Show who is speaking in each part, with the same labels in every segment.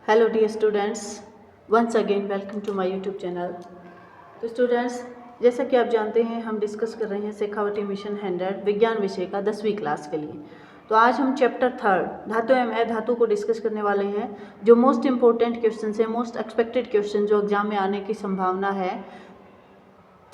Speaker 1: Hello dear students, once again welcome to my YouTube channel. तो students, जैसा कि आप जानते हैं हम डिस्कस कर रहे हैं शेखावटी मिशन 100 विज्ञान विषय का 10वीं क्लास के लिए। तो आज हम चैप्टर 3 धातु एवं अधातु को डिस्कस करने वाले हैं। जो मोस्ट इंपॉर्टेंट क्वेश्चन है, मोस्ट एक्सपेक्टेड क्वेश्चन जो एग्जाम में आने की संभावना है।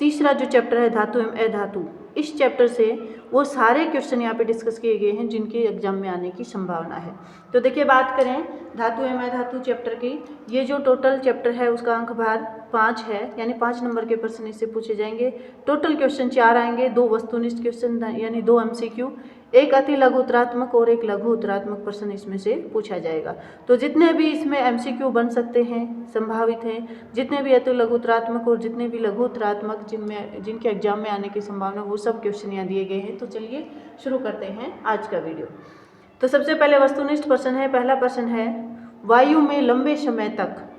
Speaker 1: तीसरा जो चैप्टर है धातु एवं अधातु, इस चैप्टर से वो सारे क्वेश्चन यहाँ पे डिस्कस किए गए हैं जिनके एग्जाम में आने की संभावना है। तो देखिए, बात करें धातु एवं अधातु चैप्टर की, ये जो टोटल चैप्टर है उसका अंक भार 5 है, यानी 5 नंबर के प्रश्न इससे पूछे जाएंगे। टोटल क्वेश्चन 4 आएंगे, 2 वस्तुनिष्ठ क्वेश्चन यानी 2 MCQ, एक अति लघु उत्तरात्मक और एक लघु उत्तरात्मक प्रश्न इसमें से पूछा जाएगा। तो जितने भी इसमें MCQ बन सकते हैं संभावित हैं, जितने भी अति लघु उत्तरात्मक और जितने भी लघु उत्तरात्मक जिनके एग्जाम में आने की संभावना, वो सब क्वेश्चन यहाँ दिए गए हैं। तो चलिए शुरू करते हैं आज का वीडियो। तो सबसे पहले वस्तुनिष्ठ प्रश्न है। पहला प्रश्न है, वायु में लंबे समय तक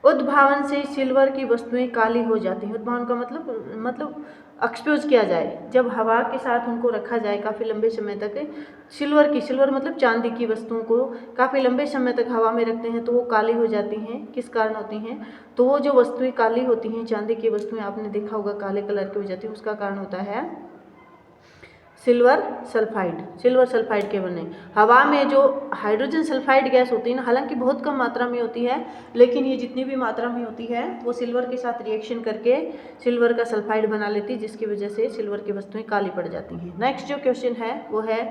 Speaker 1: उद्भावन से सिल्वर की वस्तुएं काली हो जाती हैं। उद्भावन का मतलब एक्सपोज किया जाए, जब हवा के साथ उनको रखा जाए काफ़ी लंबे समय तक, सिल्वर मतलब चांदी की वस्तुओं को काफ़ी लंबे समय तक हवा में रखते हैं तो वो काली हो जाती हैं। किस कारण होती हैं? तो वो जो वस्तुएं काली होती हैं, चांदी की वस्तुएं आपने देखा होगा काले कलर की हो जाती है, उसका कारण होता है सिल्वर सल्फाइड के बने। हवा में जो हाइड्रोजन सल्फाइड गैस होती है ना, हालांकि बहुत कम मात्रा में होती है, लेकिन ये जितनी भी मात्रा में होती है वो सिल्वर के साथ रिएक्शन करके सिल्वर का सल्फाइड बना लेती है, जिसकी वजह से सिल्वर की वस्तुएं काली पड़ जाती हैं। नेक्स्ट जो क्वेश्चन है वो है,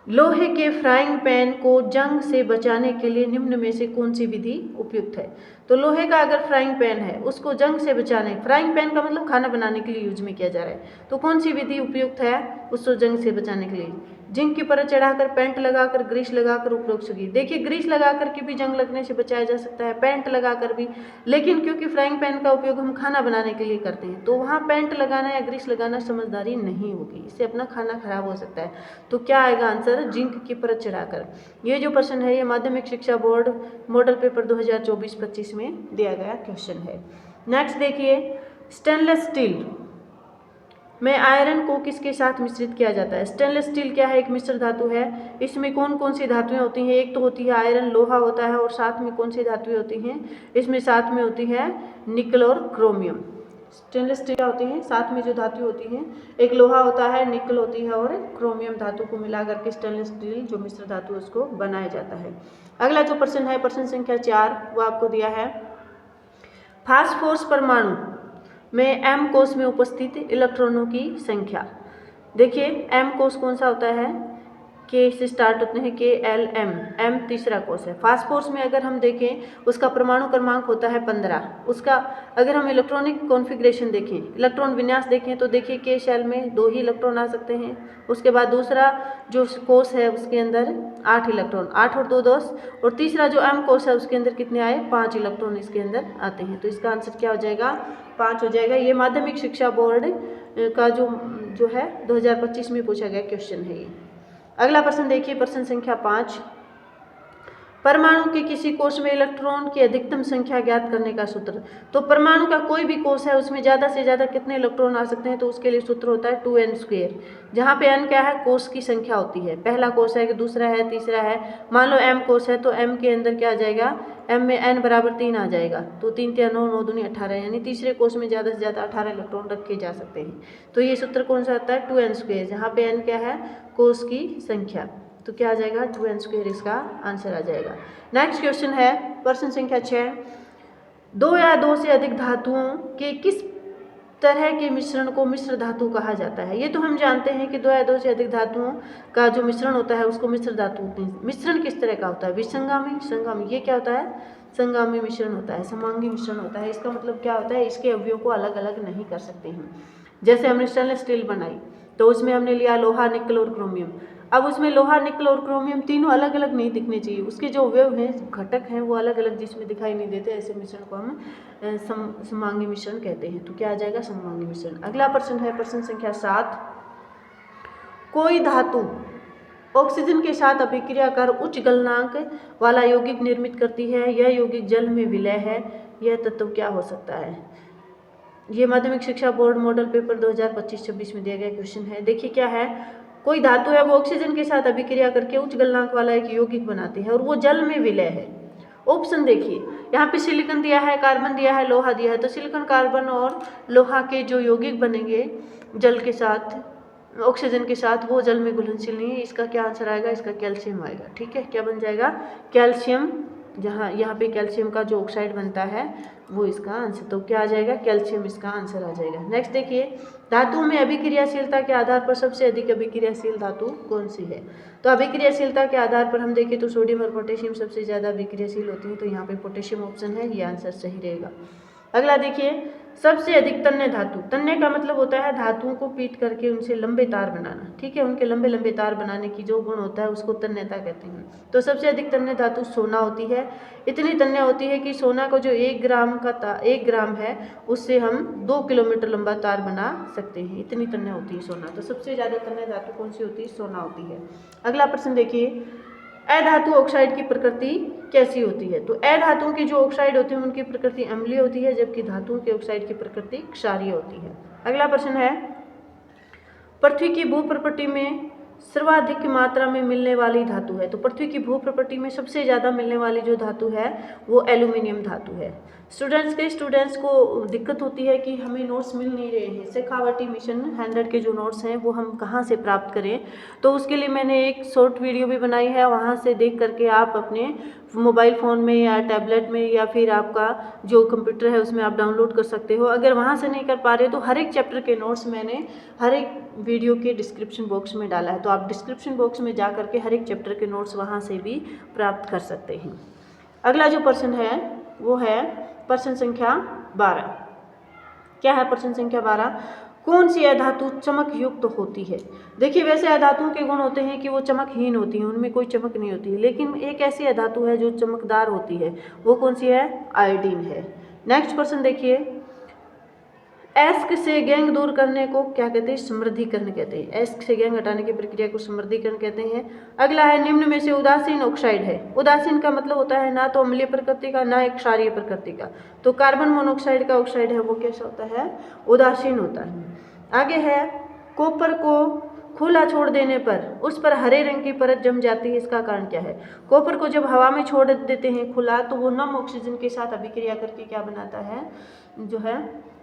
Speaker 1: लोहे के फ्राइंग पैन को जंग से बचाने के लिए निम्न में से कौन सी विधि उपयुक्त है? तो लोहे का अगर फ्राइंग पैन है उसको जंग से बचाने, फ्राइंग पैन का मतलब खाना बनाने के लिए यूज में किया जा रहा है, तो कौन सी विधि उपयुक्त है उसको जंग से बचाने के लिए? जिंक की परत चढ़ाकर, पेंट लगाकर, ग्रीस लगाकर उपयुक्त होगी। देखिए, ग्रीस लगाकर के भी जंग लगने से बचाया जा सकता है, पेंट लगाकर भी, लेकिन क्योंकि फ्राइंग पैन का उपयोग हम खाना बनाने के लिए करते हैं तो वहाँ पेंट लगाना या ग्रीस लगाना समझदारी नहीं होगी, इससे अपना खाना खराब हो सकता है। तो क्या आएगा आंसर? जिंक की परत चढ़ाकर। ये जो प्रश्न है ये माध्यमिक शिक्षा बोर्ड मॉडल पेपर 2024-25 में दिया गया क्वेश्चन है। नेक्स्ट देखिए, स्टेनलेस स्टील में आयरन को किसके साथ मिश्रित किया जाता है? स्टेनलेस स्टील क्या है? एक मिश्र धातु है। इसमें कौन कौन सी धातुएं होती हैं? एक तो होती है आयरन, लोहा होता है, और साथ में कौन सी धातुएं होती हैं? इसमें साथ में होती है निकल और क्रोमियम। स्टेनलेस स्टील क्या होती है? साथ में जो धातु होती हैं, एक लोहा होता है, निकल होती है और क्रोमियम धातु को मिला करके स्टेनलेस स्टील जो मिश्र धातु उसको बनाया जाता है। अगला जो प्रश्न है, प्रश्न संख्या 4, वो आपको दिया है, फास्फोरस परमाणु में M कोष में उपस्थित इलेक्ट्रॉनों की संख्या। देखिए, M कोष कौन सा होता है? K से स्टार्ट होते हैं, KLM, M तीसरा कोष है। फास्फोरस में अगर हम देखें उसका परमाणु क्रमांक होता है 15। उसका अगर हम इलेक्ट्रॉनिक कॉन्फ़िगरेशन देखें, इलेक्ट्रॉन विन्यास देखें तो देखिए K शेल में 2 ही इलेक्ट्रॉन आ सकते हैं। उसके बाद दूसरा जो कोष है उसके अंदर 8 इलेक्ट्रॉन, 8 और 2 10, और तीसरा जो M कोष है उसके अंदर कितने आए? 5 इलेक्ट्रॉन इसके अंदर आते हैं। तो इसका आंसर क्या हो जाएगा? 5 हो जाएगा। ये माध्यमिक शिक्षा बोर्ड का जो है 2025 में पूछा गया क्वेश्चन है ये। अगला प्रश्न देखिए, प्रश्न संख्या 5, परमाणु के किसी कोष में इलेक्ट्रॉन की अधिकतम संख्या ज्ञात करने का सूत्र। तो परमाणु का कोई भी कोष है उसमें ज़्यादा से ज़्यादा कितने इलेक्ट्रॉन आ सकते हैं? तो उसके लिए सूत्र होता है 2n², जहाँ पे n क्या है? कोष की संख्या होती है। पहला कोष है कि दूसरा है, तीसरा है। मान लो m कोष है तो m के अंदर क्या आ जाएगा? m में n बराबर 3 आ जाएगा, तो 3 3 9 9 दूनी 18, यानी तीसरे कोष में ज़्यादा से ज़्यादा 18 इलेक्ट्रॉन रखे जा सकते हैं। तो ये सूत्र कौन सा होता है? 2n², जहाँ पे n क्या है? कोष की संख्या। तो क्या आ जाएगा? 2n², इसका आंसर आ जाएगा। नेक्स्ट क्वेश्चन है, प्रश्न संख्या 6, 2 या 2 से अधिक धातुओं के किस तरह के मिश्रण को मिश्र धातु कहा जाता है? ये तो हम जानते हैं कि 2 या 2 से अधिक धातुओं का जो मिश्रण होता है उसको मिश्र धातु होते हैं। मिश्रण किस तरह का होता है? विसंगामी, संगामी। ये क्या होता है? संगामी मिश्रण होता है, समांगी मिश्रण होता है। इसका मतलब क्या होता है? इसके अवयवों को अलग अलग नहीं कर सकते हम। जैसे हमने स्टेनलेस स्टील बनाई तो उसमें हमने लिया लोहा, निकल और क्रोमियम। अब उसमें लोहा, निकल और क्रोमियम तीनों अलग अलग नहीं दिखने चाहिए, उसके जो अवयव हैं, घटक हैं, वो अलग अलग जिसमें दिखाई नहीं देते, ऐसे मिश्रण को हम समांगी मिश्रण कहते हैं। तो क्या आ जाएगा? समांगी मिश्रण। अगला प्रश्न है, प्रश्न संख्या 7, कोई धातु ऑक्सीजन के साथ अभिक्रिया कर उच्च गलनांक वाला यौगिक निर्मित करती है, यह यौगिक जल में विलय है, यह तत्व क्या हो सकता है? ये माध्यमिक शिक्षा बोर्ड मॉडल पेपर 2025-26 में दिया गया क्वेश्चन है। देखिए क्या है, कोई धातु है वो ऑक्सीजन के साथ अभिक्रिया करके उच्च गलनांक वाला एक यौगिक बनाती है और वो जल में विलय है, ऑप्शन देखिए, यहाँ पे सिलिकॉन दिया है, कार्बन दिया है, लोहा दिया है। तो सिलिकॉन, कार्बन और लोहा के जो यौगिक बनेंगे जल के साथ, ऑक्सीजन के साथ, वो जल में घुलनशील नहीं है। इसका क्या आंसर आएगा? इसका कैल्शियम आएगा। ठीक है, क्या बन जाएगा? कैल्शियम। जहाँ यहाँ पे कैल्शियम का जो ऑक्साइड बनता है वो इसका आंसर, तो क्या आ जाएगा? कैल्शियम इसका आंसर आ जाएगा। नेक्स्ट देखिए, धातुओं में अभिक्रियाशीलता के आधार पर सबसे अधिक अभिक्रियाशील धातु कौन सी है? तो अभिक्रियाशीलता के आधार पर हम देखें तो सोडियम और पोटेशियम सबसे ज़्यादा अभिक्रियाशील होती है, तो यहाँ पे पोटेशियम ऑप्शन है, ये आंसर सही रहेगा। अगला देखिए, सबसे अधिक तन्य धातु। तन्य का मतलब होता है धातुओं को पीट करके उनसे लंबे तार बनाना। ठीक है, उनके लंबे लंबे तार बनाने की जो गुण होता है उसको तन्यता कहते हैं। तो सबसे अधिक तन्य धातु सोना होती है। इतनी तन्य होती है कि सोना को जो 1 ग्राम है उससे हम 2 किलोमीटर लंबा तार बना सकते हैं। इतनी तन्य होती है सोना। तो सबसे ज़्यादा तन्य धातु कौन सी होती है? सोना होती है। अगला प्रश्न देखिए, अधातु ऑक्साइड की प्रकृति कैसी होती है? तो अधातुओं की जो ऑक्साइड होती है उनकी प्रकृति अम्लीय होती है, जबकि धातुओं के ऑक्साइड की प्रकृति क्षारीय होती है। अगला प्रश्न है, पृथ्वी की भूप्रकृति में सर्वाधिक मात्रा में मिलने वाली धातु है। तो पृथ्वी की भूप्रकृति में सबसे ज़्यादा मिलने वाली जो धातु है वो एल्यूमिनियम धातु है। स्टूडेंट्स को दिक्कत होती है कि हमें नोट्स मिल नहीं रहे हैं। शेखावटी मिशन 100 के जो नोट्स हैं वो हम कहाँ से प्राप्त करें? तो उसके लिए मैंने एक शॉर्ट वीडियो भी बनाई है, वहाँ से देख करके आप अपने मोबाइल फ़ोन में या टैबलेट में या फिर आपका जो कंप्यूटर है उसमें आप डाउनलोड कर सकते हो। अगर वहाँ से नहीं कर पा रहे तो हर एक चैप्टर के नोट्स मैंने हर एक वीडियो के डिस्क्रिप्शन बॉक्स में डाला है, तो आप डिस्क्रिप्शन बॉक्स में जा करके हर एक चैप्टर के नोट्स वहाँ से भी प्राप्त कर सकते हैं। अगला जो प्रश्न है वो है प्रश्न संख्या 12। क्या है प्रश्न संख्या 12? कौन सी अधातु चमक युक्त होती है? देखिए, वैसे अधातुओं के गुण होते हैं कि वो चमकहीन होती हैं, उनमें कोई चमक नहीं होती है, लेकिन एक ऐसी अधातु है जो चमकदार होती है, वो कौन सी है? आयोडीन है। नेक्स्ट प्रश्न देखिए, एस्क से गैंग दूर करने को क्या कहते हैं? समृद्धिकरण कहते हैं। एस्क से गैंग हटाने की प्रक्रिया को समृद्धिकरण कहते हैं। अगला है, निम्न में से उदासीन ऑक्साइड है। उदासीन का मतलब होता है ना तो अम्लीय प्रकृति का, ना एक क्षारीय प्रकृति का। तो कार्बन मोनोऑक्साइड का ऑक्साइड है वो कैसा होता है? उदासीन होता है। आगे है, कॉपर को खुला छोड़ देने पर उस पर हरे रंग की परत जम जाती है, इसका कारण क्या है? कॉपर को जब हवा में छोड़ देते हैं खुला तो वो नम ऑक्सीजन के साथ अभिक्रिया करके क्या बनाता है? जो है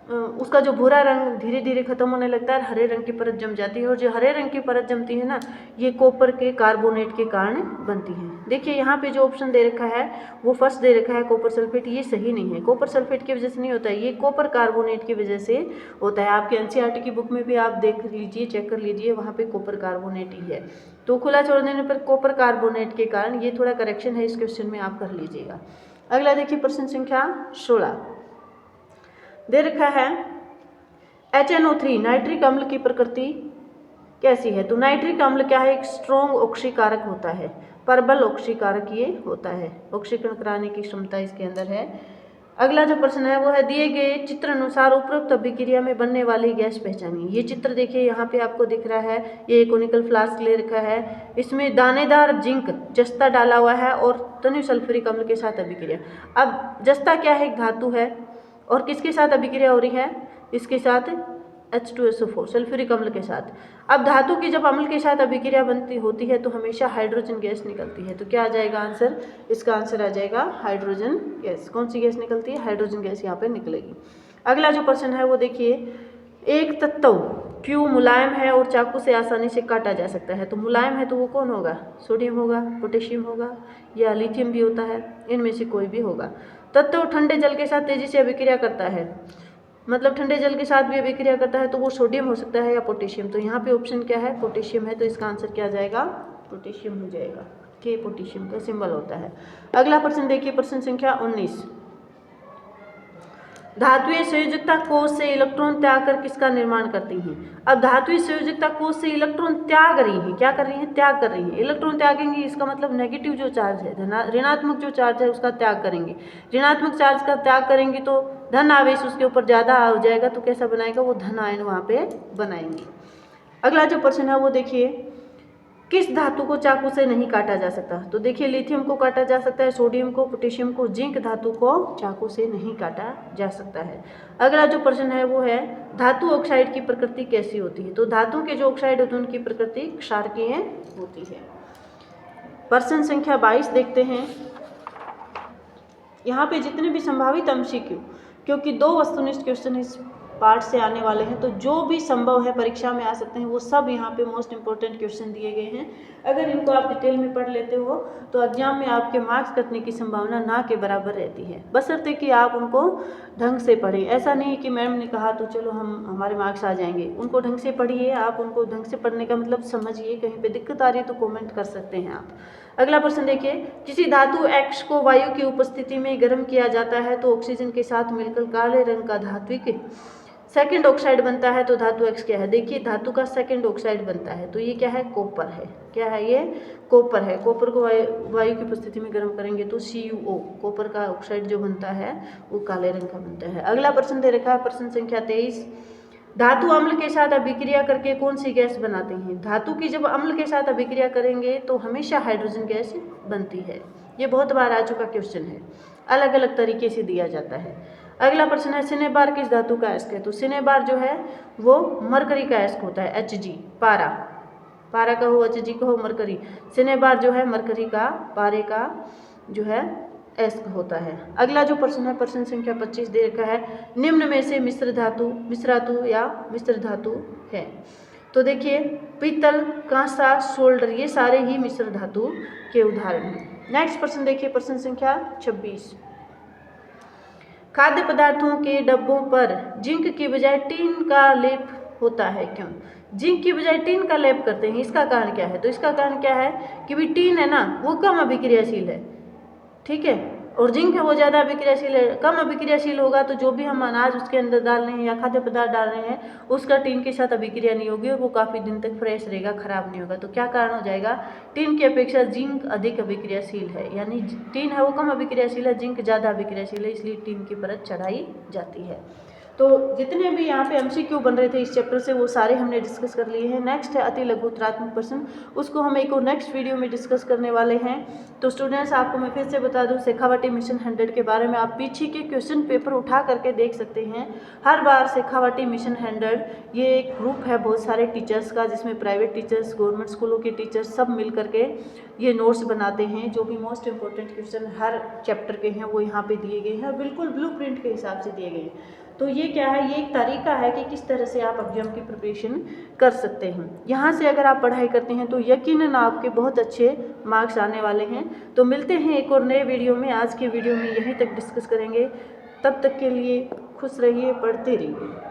Speaker 1: उसका जो भूरा रंग धीरे धीरे खत्म होने लगता है, हरे रंग की परत जम जाती है, और जो हरे रंग की परत जमती है ना, ये कॉपर के कार्बोनेट के कारण बनती है। देखिए, यहाँ पे जो ऑप्शन दे रखा है वो फर्स्ट दे रखा है कॉपर सल्फेट, ये सही नहीं है। कॉपर सल्फेट की वजह से नहीं होता है, ये कॉपर कार्बोनेट की वजह से होता है। आपके एनसीईआरटी की बुक में भी आप देख लीजिए, चेक कर लीजिए, वहाँ पे कॉपर कार्बोनेट ही है। तो खुला छोड़ देने पर कॉपर कार्बोनेट के कारण, ये थोड़ा करेक्शन है इस क्वेश्चन में, आप कर लीजिएगा। अगला देखिए प्रश्न संख्या 16 दे रखा है, HNO3 नाइट्रिक अम्ल की प्रकृति कैसी है? तो नाइट्रिक अम्ल क्या है? एक स्ट्रॉन्ग ऑक्सीकारक होता है, प्रबल ऑक्सीकारक ये होता है, ऑक्सीकरण कराने की क्षमता इसके अंदर है। अगला जो प्रश्न है वो है, दिए गए चित्र अनुसार उपरोक्त अभिक्रिया में बनने वाली गैस पहचानिए। ये चित्र देखिए, यहाँ पे आपको दिख रहा है, ये कोनिकल फ्लास्क ले रखा है, इसमें दानेदार जिंक जस्ता डाला हुआ है और तनु सल्फ्यूरिक अम्ल के साथ अभिक्रिया। अब जस्ता क्या है? एक धातु है, और किसके साथ अभिक्रिया हो रही है? इसके साथ H2SO4 सल्फ्यूरिक अम्ल के साथ। अब धातु की जब अम्ल के साथ अभिक्रिया होती है तो हमेशा हाइड्रोजन गैस निकलती है, तो क्या आ जाएगा आंसर? इसका आंसर आ जाएगा हाइड्रोजन गैस। कौन सी गैस निकलती है? हाइड्रोजन गैस यहाँ पे निकलेगी। अगला जो प्रश्न है वो देखिए, एक तत्व क्यों मुलायम है और चाकू से आसानी से काटा जा सकता है? तो मुलायम है तो वो कौन होगा? सोडियम होगा, पोटेशियम होगा, या लिथियम भी होता है, इनमें से कोई भी होगा। तत्व ठंडे जल के साथ तेजी से अभिक्रिया करता है, मतलब ठंडे जल के साथ भी अभिक्रिया करता है, तो वो सोडियम हो सकता है या पोटेशियम। तो यहाँ पे ऑप्शन क्या है? पोटेशियम है, तो इसका आंसर क्या आ जाएगा? पोटेशियम हो जाएगा। के पोटेशियम का सिंबल होता है। अगला प्रश्न देखिए, प्रश्न संख्या 19, धातुएं संयोजकता कोष से इलेक्ट्रॉन त्याग कर किसका निर्माण करती हैं? अब धातुएं संयोजकता कोष से इलेक्ट्रॉन त्याग रही हैं, क्या कर रही हैं? त्याग कर रही हैं। इलेक्ट्रॉन त्यागेंगी, इसका मतलब नेगेटिव जो चार्ज है, ऋणात्मक जो चार्ज है उसका त्याग करेंगे। ऋणात्मक चार्ज का त्याग करेंगी तो धन आवेश उसके ऊपर ज़्यादा हो जाएगा, तो कैसा बनाएगा? वो धन आयन वहाँ पे बनाएंगे। अगला जो प्रश्न है वो देखिए, किस धातु को चाकू से नहीं काटा जा सकता? तो देखिए, लिथियम को काटा जा सकता है, सोडियम को, पोटेशियम को, जिंक धातु को चाकू से नहीं काटा जा सकता है। अगला जो प्रश्न है वो है, धातु ऑक्साइड की प्रकृति कैसी होती है? तो धातु के जो ऑक्साइड होते हैं उनकी प्रकृति क्षारकीय होती है। प्रश्न संख्या 22 देखते हैं। यहाँ पे जितने भी संभावित एमसीक्यू, क्योंकि 2 वस्तुनिष्ठ क्वेश्चन इस पार्ट से आने वाले हैं, तो जो भी संभव है परीक्षा में आ सकते हैं वो सब यहाँ पे मोस्ट इंपॉर्टेंट क्वेश्चन दिए गए हैं। अगर इनको आप डिटेल में पढ़ लेते हो तो एग्जाम में आपके मार्क्स कटने की संभावना ना के बराबर रहती है, बशर्ते कि आप उनको ढंग से पढ़ें। ऐसा नहीं कि मैम ने कहा तो चलो हमारे मार्क्स आ जाएंगे, उनको ढंग से पढ़िए। आप उनको ढंग से पढ़ने का मतलब समझिए, कहीं पर दिक्कत आ रही है तो कॉमेंट कर सकते हैं आप। अगला प्रश्न देखिए, किसी धातु X को वायु की उपस्थिति में गर्म किया जाता है तो ऑक्सीजन के साथ मिलकर काले रंग का धात्विक सेकंड ऑक्साइड बनता है, तो धातु X क्या है? देखिए धातु का सेकंड ऑक्साइड बनता है, तो ये क्या है? कॉपर है। क्या है ये? कॉपर है। कॉपर को वायु की उपस्थिति में गर्म करेंगे तो CuO, कॉपर का ऑक्साइड जो बनता है वो काले रंग का बनता है। अगला प्रश्न दे रखा है, प्रश्न संख्या 23, धातु अम्ल के साथ अभिक्रिया करके कौन सी गैस बनाते हैं? धातु की जब अम्ल के साथ अभिक्रिया करेंगे तो हमेशा हाइड्रोजन गैस बनती है। ये बहुत बार आ चुका क्वेश्चन है, अलग अलग तरीके से दिया जाता है। अगला प्रश्न है, सिनेबार किस धातु का एस्क है? तो सिनेबार जो है वो मरकरी का एस्क होता है, Hg। पारा का हो, Hg का हो, मरकरी। सिनेबार जो है मरकरी का, पारे का जो है एस्क होता है। अगला जो प्रश्न है, प्रश्न संख्या 25 दे रखा है, निम्न में से मिश्र धातु या मिश्र धातु है? तो देखिए पीतल, कांसा, सोल्डर, ये सारे ही मिश्र धातु के उदाहरण हैं। नेक्स्ट प्रश्न देखिए, प्रश्न संख्या 26, खाद्य पदार्थों के डब्बों पर जिंक की बजाय टीन का लेप होता है, क्यों? जिंक की बजाय टीन का लेप करते हैं, इसका कारण क्या है? तो इसका कारण क्या है कि भी टीन है ना वो कम अभिक्रियाशील है, ठीक है, और जिंक है वो ज़्यादा अभिक्रियाशील है। कम अभिक्रियाशील होगा तो जो भी हम अनाज उसके अंदर डाल रहे हैं या खाद्य पदार्थ डाल रहे हैं उसका टीन के साथ अभिक्रिया नहीं होगी और वो काफ़ी दिन तक फ्रेश रहेगा, खराब नहीं होगा। तो क्या कारण हो जाएगा? टीन की अपेक्षा जिंक अधिक अभिक्रियाशील है, यानी टीन है वो कम अभिक्रियाशील है, जिंक ज़्यादा अभिक्रियाशील है, इसलिए टीन की परत चढ़ाई जाती है। तो जितने भी यहाँ पे एमसीक्यू बन रहे थे इस चैप्टर से वो सारे हमने डिस्कस कर लिए हैं। नेक्स्ट है अति लघु उत्तरात्मक प्रश्न, उसको हम एक और नेक्स्ट वीडियो में डिस्कस करने वाले हैं। तो स्टूडेंट्स आपको मैं फिर से बता दूं शेखावाटी मिशन 100 के बारे में आप पीछे के क्वेश्चन पेपर उठा करके देख सकते हैं। हर बार शेखावाटी मिशन 100 ये एक ग्रुप है बहुत सारे टीचर्स का, जिसमें प्राइवेट टीचर्स, गवर्नमेंट स्कूलों के टीचर्स सब मिल करके ये नोट्स बनाते हैं। जो भी मोस्ट इंपॉर्टेंट क्वेश्चन हर चैप्टर के हैं वो यहाँ पे दिए गए हैं, बिल्कुल ब्लूप्रिंट के हिसाब से दिए गए हैं। तो ये क्या है? ये एक तरीका है कि किस तरह से आप एग्जाम की प्रिपरेशन कर सकते हैं। यहाँ से अगर आप पढ़ाई करते हैं तो यकीनन आपके बहुत अच्छे मार्क्स आने वाले हैं। तो मिलते हैं एक और नए वीडियो में। आज के वीडियो में यहीं तक डिस्कस करेंगे, तब तक के लिए खुश रहिए, पढ़ते रहिए।